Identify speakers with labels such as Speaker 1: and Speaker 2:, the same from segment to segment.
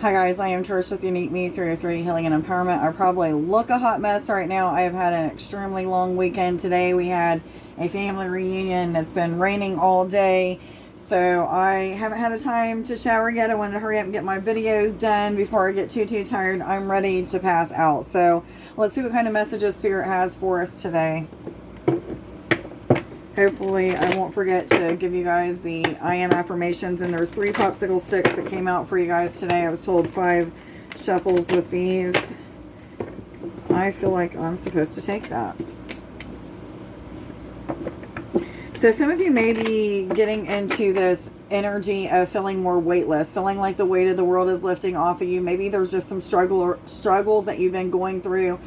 Speaker 1: Hi guys, I am Trish with Unique Me 303 Healing and Empowerment. I probably look a hot mess right now. I have had an extremely long weekend. Today we had a family reunion. It's been raining all day, so I haven't had a time to shower yet. I wanted to hurry up and get my videos done before I get too tired. I'm ready to pass out. So let's see what kind of messages Spirit has for us today. Hopefully I won't forget to give you guys the I am affirmations, and there's 3 popsicle sticks that came out for you guys today. I was told 5 shuffles with these. I feel like I'm supposed to take that. So some of you may be getting into this energy of feeling more weightless, feeling like the weight of the world is lifting off of you. Maybe there's just some struggles that you've been going through.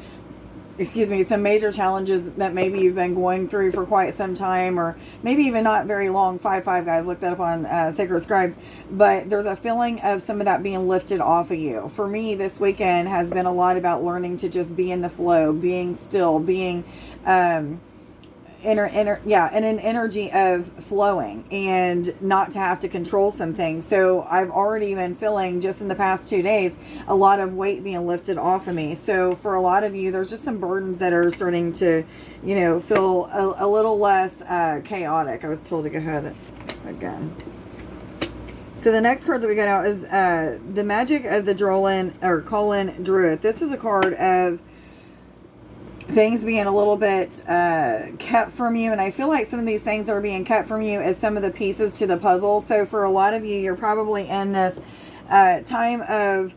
Speaker 1: Some major challenges that maybe you've been going through for quite some time, or maybe even not very long. 5-5 guys, look that up on Sacred Scribes. But there's a feeling of some of that being lifted off of you. For me, this weekend has been a lot about learning to just be in the flow, being still, being in an energy of flowing and not to have to control some things. So I've already been feeling, just in the past 2 days, a lot of weight being lifted off of me. So for a lot of you, there's just some burdens that are starting to, feel a little less chaotic. I was told to go ahead again. So the next card that we got out is the Magic of the Colin Druid. This is a card of things being a little bit kept from you, and I feel like some of these things that are being kept from you is some of the pieces to the puzzle. So for a lot of you, you're probably in this time of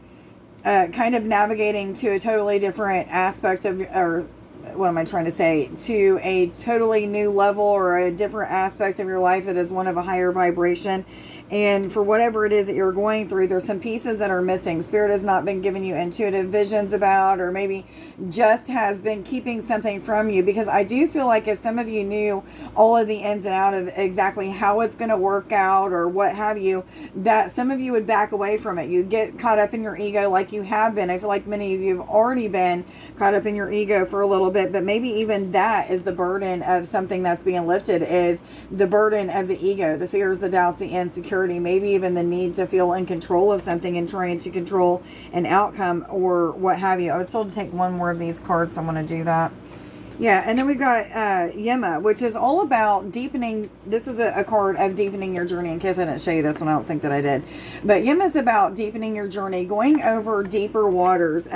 Speaker 1: kind of navigating to a totally different aspect of, or what am I trying to say, to a totally new level or a different aspect of your life that is one of a higher vibration. And for whatever it is that you're going through, there's some pieces that are missing. Spirit has not been giving you intuitive visions about, or maybe just has been keeping something from you. Because I do feel like if some of you knew all of the ins and outs of exactly how it's going to work out or what have you, that some of you would back away from it. You'd get caught up in your ego like you have been. I feel like many of you have already been caught up in your ego for a little bit, but maybe even that is the burden of something that's being lifted, is the burden of the ego, the fears, the doubts, the insecurities. Maybe even the need to feel in control of something and trying to control an outcome or what have you. I was told to take one more of these cards, so I'm going to do that. Yeah, and then we've got Yema, which is all about deepening. This is a card of deepening your journey. In case I didn't show you this one, I don't think that I did. But Yema is about deepening your journey, going over deeper waters,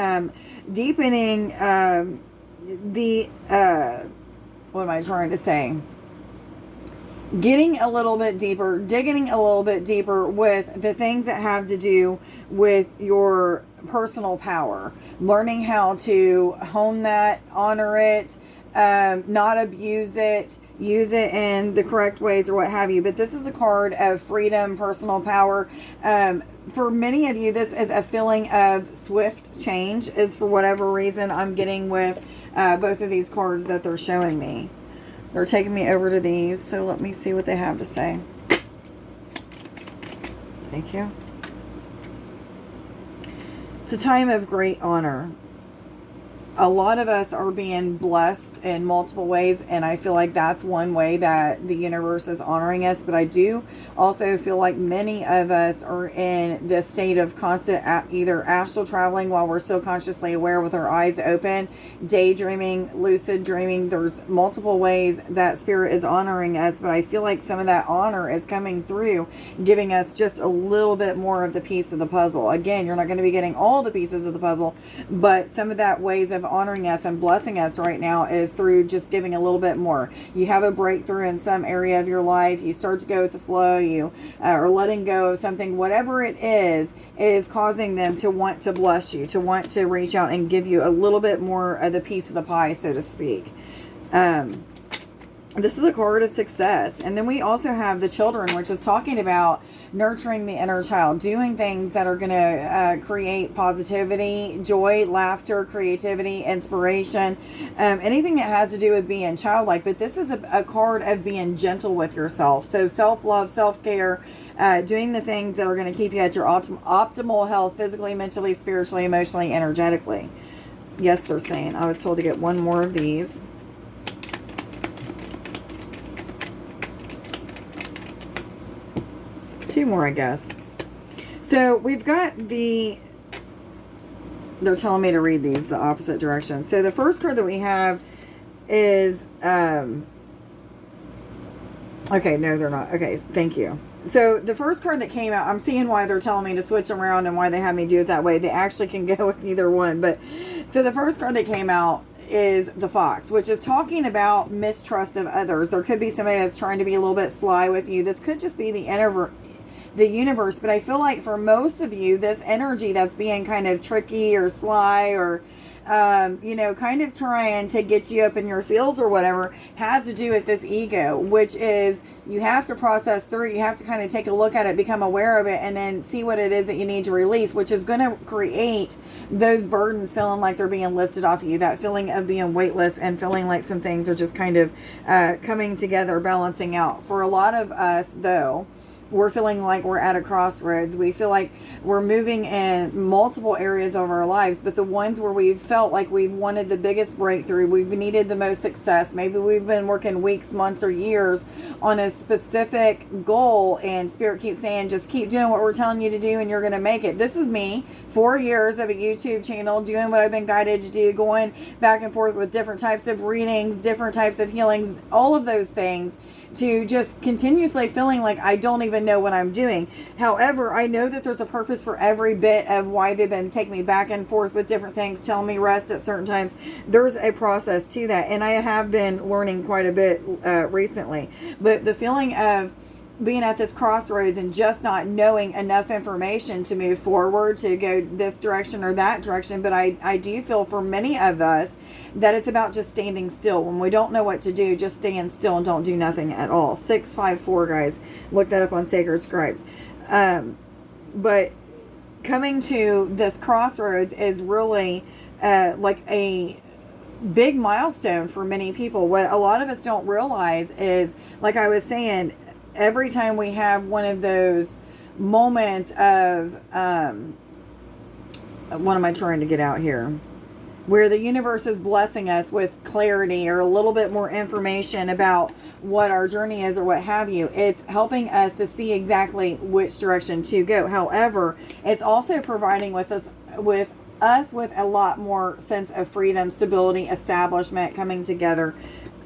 Speaker 1: deepening what am I trying to say? Getting a little bit deeper, digging a little bit deeper with the things that have to do with your personal power. Learning how to hone that, honor it, not abuse it, use it in the correct ways or what have you. But this is a card of freedom, personal power. For many of you, this is a feeling of swift change, is for whatever reason I'm getting with both of these cards that they're showing me. They're taking me over to these, so let me see what they have to say. Thank you. It's a time of great honor. A lot of us are being blessed in multiple ways, and I feel like that's one way that the universe is honoring us. But I do also feel like many of us are in this state of constant either astral traveling while we're still consciously aware with our eyes open, daydreaming, lucid dreaming. There's multiple ways that Spirit is honoring us, but I feel like some of that honor is coming through, giving us just a little bit more of the piece of the puzzle. Again, you're not going to be getting all the pieces of the puzzle, but some of that ways of honoring us and blessing us right now is through just giving a little bit more. You have a breakthrough in some area of your life, you start to go with the flow, you are letting go of something, whatever it is causing them to want to bless you, to want to reach out and give you a little bit more of the piece of the pie, so to speak. This is a card of success. And then we also have the Children, which is talking about nurturing the inner child, doing things that are going to create positivity, joy, laughter, creativity, inspiration, anything that has to do with being childlike. But this is a card of being gentle with yourself. So self-love, self-care, doing the things that are going to keep you at your optimal health, physically, mentally, spiritually, emotionally, energetically. Yes, they're saying. I was told to get one more of these. Two more, I guess. So we've got the they're telling me to read these the opposite direction. So the first card that we have is, okay, no, they're not. Okay, thank you. So the first card that came out, I'm seeing why they're telling me to switch them around and why they have me do it that way. They actually can go with either one. But so the first card that came out is the Fox, which is talking about mistrust of others. There could be somebody that's trying to be a little bit sly with you. This could just be the universe, but I feel like for most of you, this energy that's being kind of tricky or sly or kind of trying to get you up in your feels or whatever, has to do with this ego, which is you have to process through. You have to kind of take a look at it, become aware of it, and then see what it is that you need to release, which is going to create those burdens feeling like they're being lifted off of you, that feeling of being weightless and feeling like some things are just kind of coming together, balancing out. For a lot of us, though, we're feeling like we're at a crossroads. We feel like we're moving in multiple areas of our lives, but the ones where we've felt like we've wanted the biggest breakthrough, we've needed the most success, maybe we've been working weeks, months, or years on a specific goal, and Spirit keeps saying, just keep doing what we're telling you to do and you're going to make it. This is me, 4 years of a YouTube channel, doing what I've been guided to do, going back and forth with different types of readings, different types of healings, all of those things, to just continuously feeling like I don't even know what I'm doing. However, I know that there's a purpose for every bit of why they've been taking me back and forth with different things, telling me rest at certain times. There's a process to that, and I have been learning quite a bit recently. But the feeling of being at this crossroads and just not knowing enough information to move forward, to go this direction or that direction. But I do feel for many of us that it's about just standing still. When we don't know what to do, just stand still and don't do nothing at all. 654, guys. Look that up on Sacred Scribes. But coming to this crossroads is really like a big milestone for many people. What a lot of us don't realize is, like I was saying, every time we have one of those moments of, what am I trying to get out here? Where the universe is blessing us with clarity or a little bit more information about what our journey is or what have you. It's helping us to see exactly which direction to go. However, it's also providing us with a lot more sense of freedom, stability, establishment, coming together,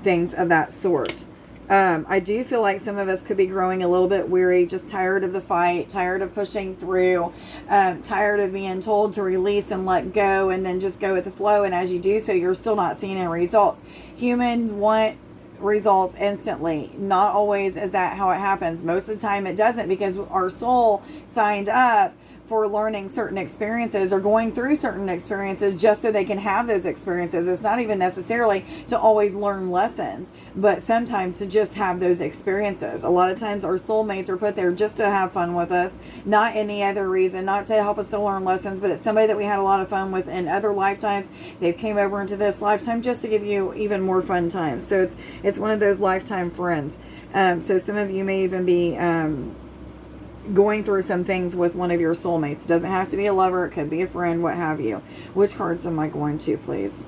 Speaker 1: things of that sort. I do feel like some of us could be growing a little bit weary, just tired of the fight, tired of pushing through, tired of being told to release and let go and then just go with the flow. And as you do so, you're still not seeing any results. Humans want results instantly. Not always is that how it happens. Most of the time it doesn't, because our soul signed up for learning certain experiences or going through certain experiences just so they can have those experiences. It's not even necessarily to always learn lessons, but sometimes to just have those experiences. A lot of times our soulmates are put there just to have fun with us, not any other reason, not to help us to learn lessons, but it's somebody that we had a lot of fun with in other lifetimes. They came over into this lifetime just to give you even more fun times. So it's one of those lifetime friends. So some of you may even be going through some things with one of your soulmates. It doesn't have to be a lover. It could be a friend, what have you. Which cards am I going to, please?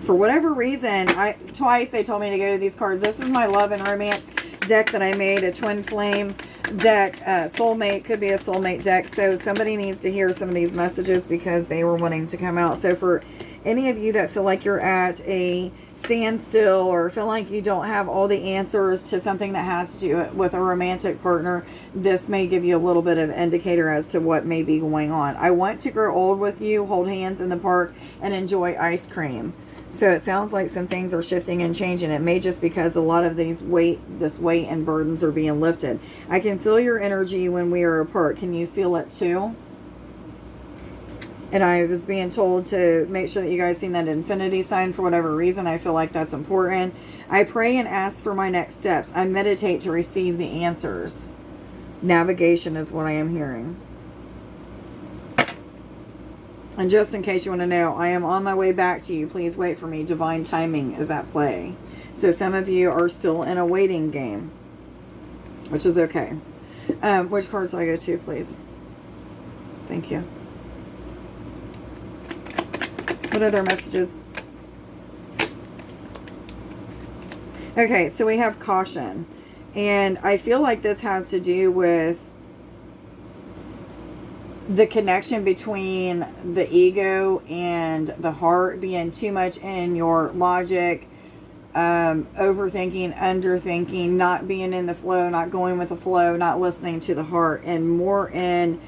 Speaker 1: For whatever reason, twice they told me to go to these cards. This is my love and romance deck that I made, a twin flame deck. Soulmate, could be a soulmate deck. So somebody needs to hear some of these messages because they were wanting to come out. So for any of you that feel like you're at a standstill or feel like you don't have all the answers to something that has to do with a romantic partner, this may give you a little bit of indicator as to what may be going on. I want to grow old with you, hold hands in the park, and enjoy ice cream. So it sounds like some things are shifting and changing. It may just because a lot of this weight and burdens are being lifted. I can feel your energy when we are apart. Can you feel it too? And I was being told to make sure that you guys seen that infinity sign for whatever reason. I feel like that's important. I pray and ask for my next steps. I meditate to receive the answers. Navigation is what I am hearing. And just in case you want to know, I am on my way back to you. Please wait for me. Divine timing is at play. So some of you are still in a waiting game, which is okay. Which cards do I go to, please? Thank you. What other messages? Okay, so we have caution. And I feel like this has to do with the connection between the ego and the heart being too much in your logic, overthinking, underthinking, not being in the flow, not going with the flow, not listening to the heart, and more in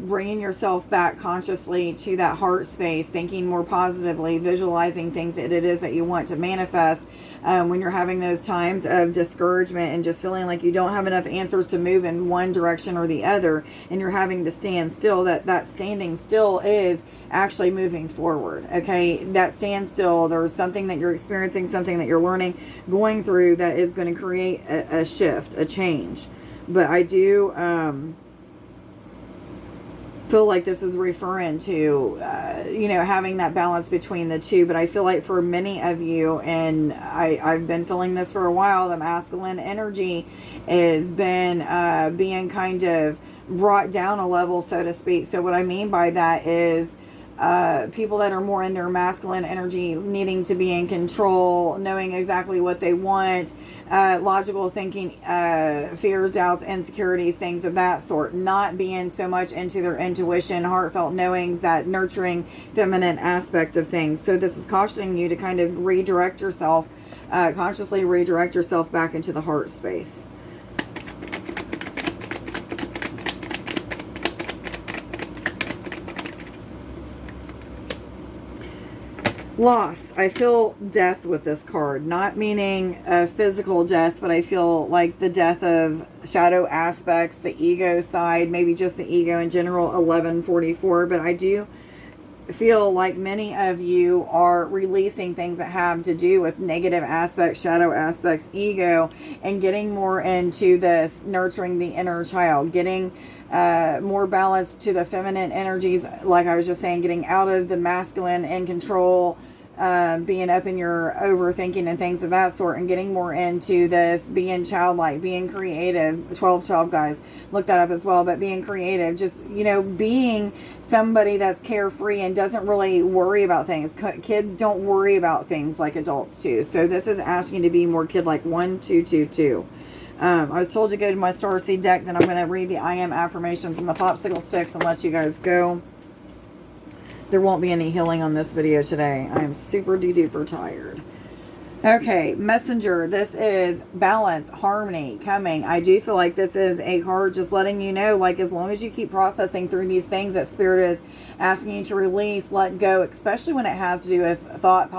Speaker 1: bringing yourself back consciously to that heart space, thinking more positively, visualizing things that it is that you want to manifest. When you're having those times of discouragement and just feeling like you don't have enough answers to move in one direction or the other, and you're having to stand still, that standing still is actually moving forward. Okay, that standstill, there's something that you're experiencing, something that you're learning, going through, that is going to create a shift, a change. But I do feel like this is referring to having that balance between the two. But I feel like for many of you, and I've been feeling this for a while, the masculine energy has been being kind of brought down a level, so to speak. So what I mean by that is people that are more in their masculine energy needing to be in control, knowing exactly what they want, logical thinking, fears, doubts, insecurities, things of that sort, not being so much into their intuition, heartfelt knowings, that nurturing feminine aspect of things. So this is cautioning you to kind of redirect yourself, consciously redirect yourself back into the heart space. Loss. I feel death with this card, not meaning a physical death, but I feel like the death of shadow aspects, the ego side, maybe just the ego in general, 1144. But I do feel like many of you are releasing things that have to do with negative aspects, shadow aspects, ego, and getting more into this nurturing the inner child, getting more balance to the feminine energies, like I was just saying, getting out of the masculine and control, being up in your overthinking and things of that sort, and getting more into this being childlike, being creative. 1212 guys, look that up as well. But being creative, just being somebody that's carefree and doesn't really worry about things. Kids don't worry about things like adults do. So this is asking you to be more kid-like. 1222. I was told to go to my Starseed deck, then I'm going to read the I Am affirmations and the popsicle sticks and let you guys go. There won't be any healing on this video today. I am super duper tired. Okay, Messenger. This is balance, harmony coming. I do feel like this is a card just letting you know, like, as long as you keep processing through these things that Spirit is asking you to release, let go, especially when it has to do with thought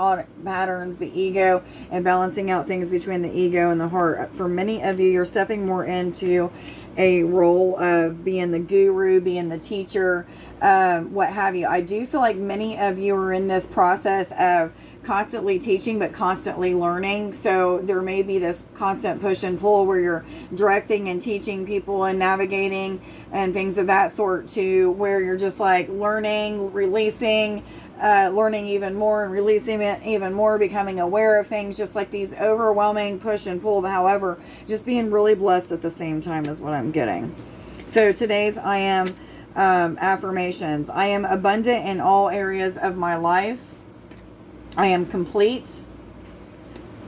Speaker 1: patterns, the ego, and balancing out things between the ego and the heart. For many of you, you're stepping more into a role of being the guru, being the teacher, what have you. I do feel like many of you are in this process of constantly teaching but constantly learning. So there may be this constant push and pull where you're directing and teaching people and navigating and things of that sort, to where you're just like learning, releasing, learning even more and releasing it even more, becoming aware of things, just like these overwhelming push and pull. But however, just being really blessed at the same time is what I'm getting. So today's I Am affirmations. I am abundant in all areas of my life. I am complete.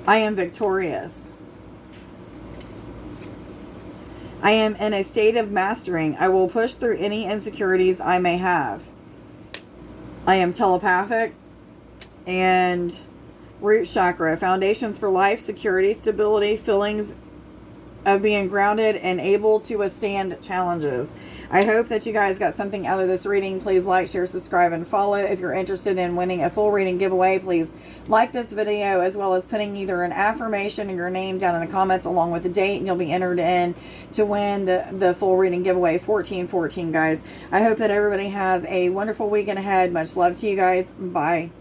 Speaker 1: I am victorious. I am in a state of mastering. I will push through any insecurities I may have. I am telepathic. And root chakra. Foundations for life, security, stability, feelings of being grounded and able to withstand challenges. I hope that you guys got something out of this reading. Please like, share, subscribe, and follow. If you're interested in winning a full reading giveaway, please like this video, as well as putting either an affirmation or your name down in the comments along with the date, and you'll be entered in to win the full reading giveaway. 1414, guys. I hope that everybody has a wonderful weekend ahead. Much love to you guys. Bye.